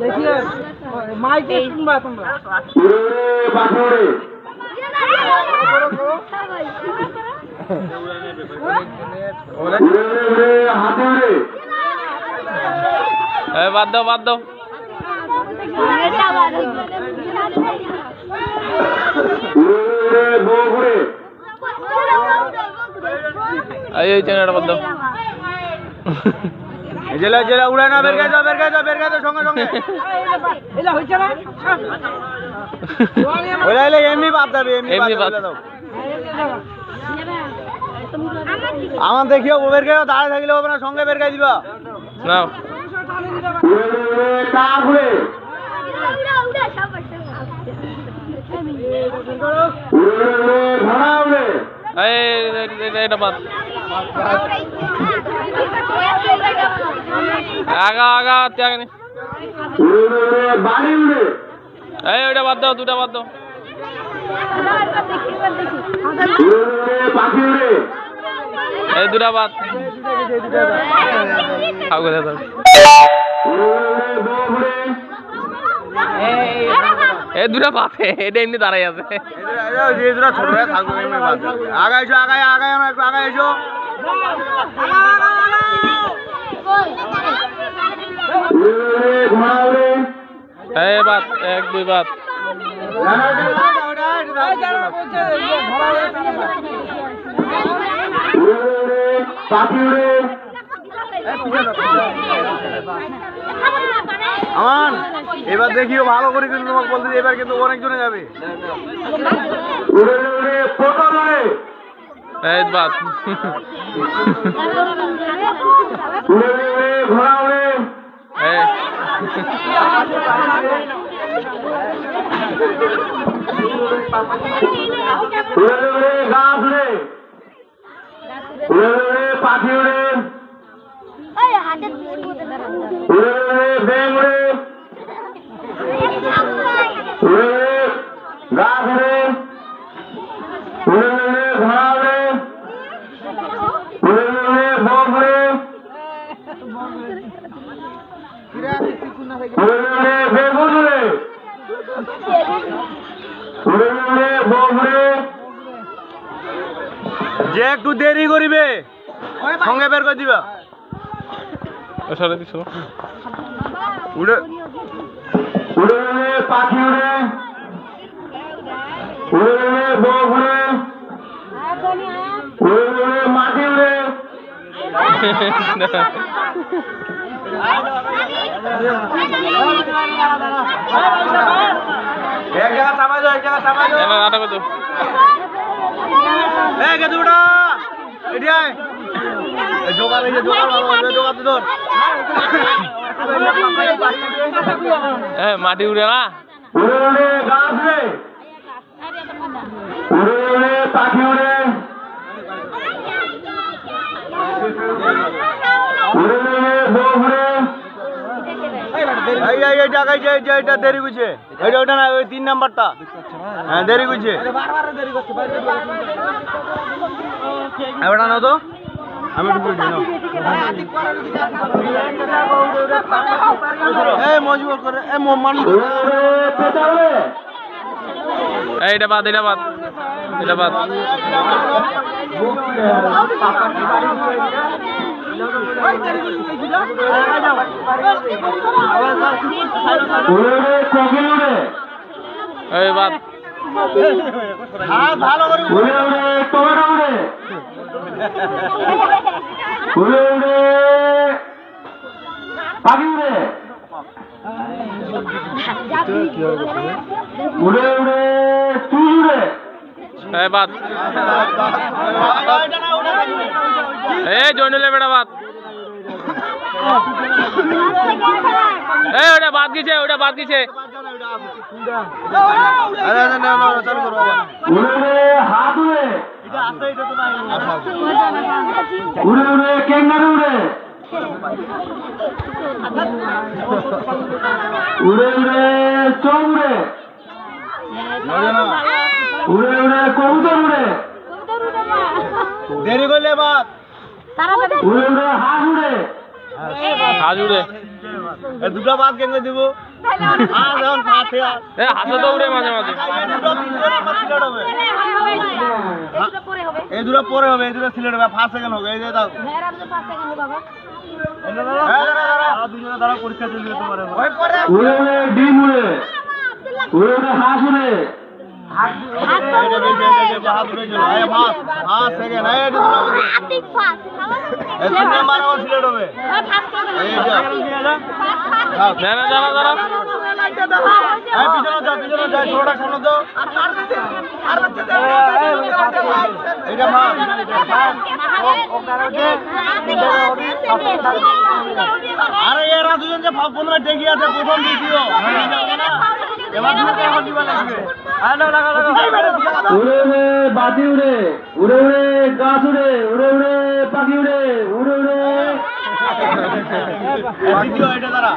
দেখিয়ে মাইকে শুনবা তোমরা পাথরে হাতে বাদ দাও বাদ দাও এই চ্যানেলটা বাদ দাও জেলা জেলা উড়ে না বের গায় দাও সঙ্গে সঙ্গে এটা হইছে না ওরা এলে এমনি বাদ দাও এমনি বাদ দাও আমার দেখিও বের গায় দাঁড়িয়ে থাকলে হবে না সঙ্গে বের গায় দিবা নাও কার ঘুরে ঘোড়া উড়ে এটা বাদ আগা আগা ত্যাগ নে বাড়ি উড়ে ওইটা বাদ দাও দুটা বাদ দাও পাখি উড়ে এই দুটা বাদ খাও গেলে তো এই দুটা বাদ এটা এমনি দাঁড়াই আছে ছোট থাকবে আগাই এসো আগাই একটু আগাই এসো এই বাদ এক দুই বাদ পাখি উড়ে আমান এবার দেখিও ভালো করে কিন্তু তোমাকে বলতে এবার কিন্তু অনেকজনে যাবে উড়ে উড়ে পটল উড়ে এই বাদ উড়ে উড়ে ঘোড়া উড়ে এই উড়ে উড়ে গাছ উড়ে উড়ে উড়ে পাখি উড়ে উড়ে উড়ে ব্যাং উড়ে উড়ে উড়ে গাছ উড়ে উড়ে উড়ে ঘোড়া উড়ে উড়ে উড়ে বক উড়ে উড়ে উড়ে বেগুন উড়ে উড়ে উড়ে বক উড়ে যে একটু দেরি করিবে সঙ্গে বের করে দিবা সরে দিছ উড়ে উড়ে উড়ে পাখি উড়ে উড়ে উড়ে বক উড়ে উড়ে উড়ে মাটি উড়ে এক জায়গা থামাই দাও নাটক তো গেদুড়া এটি আয় জোগাড় হয়েছে জোগাড় তোর মাটি উড়ে না উড়ে উড়ে গাছ উড়ে উড়ে উড়ে পাখি উড়ে উড়ে উড়ে বক উড়ে এইটা দেরি করছে ওইটা না ওই 3 নাম্বারটা হ্যাঁ দেরি করছে এবারটা নাও তো আমি একটু মজবুর করে এটা বাদ এটা বাদ এটা বাদ এই বাদ ভালো করে উড়ে উড়ে টমেটো উড়ে উড়ে উড়ে পাখি উড়ে উড়ে উড়ে চুল উড়ে এই বাদ এই জয়নুলের বেটা বাদ এই ওটা বাদ গেছে উড়ে উড়ে হাত উড়ে উড়ে উড়ে ক্যাঙ্গারু উড়ে উড়ে উড়ে চোখ উড়ে উড়ে উড়ে কবুতর উড়ে দেরি করলে বাদ উড়ে উড়ে হাঁস উড়ে হাঁস উড়ে এই দুটো বাদ কেমনে দিব আর যখন ফাটে আর এ হাঁসও তো উড়ে মাঝে মাঝে দুটো তিনজন আমার সিলেট হবে এই দুটো পরে হবে এই দুটো সিলেট হবে 5 সেকেন্ড হবে এই যে দাও দুজনে দ্বারা পরীক্ষা চলবে তোমার উড়ে উড়ে ডিম উড়ে উড়ে উড়ে হাঁস উড়ে আরে এরা দুজন যে 15 টেকি আছে প্রথম দ্বিতীয় উড়ে উড়ে বাতি উড়ে উড়ে উড়ে গাছ উড়ে উড়ে উড়ে পাখি উড়ে উড়ে উড়ে দ্বিতীয় এটা দ্বারা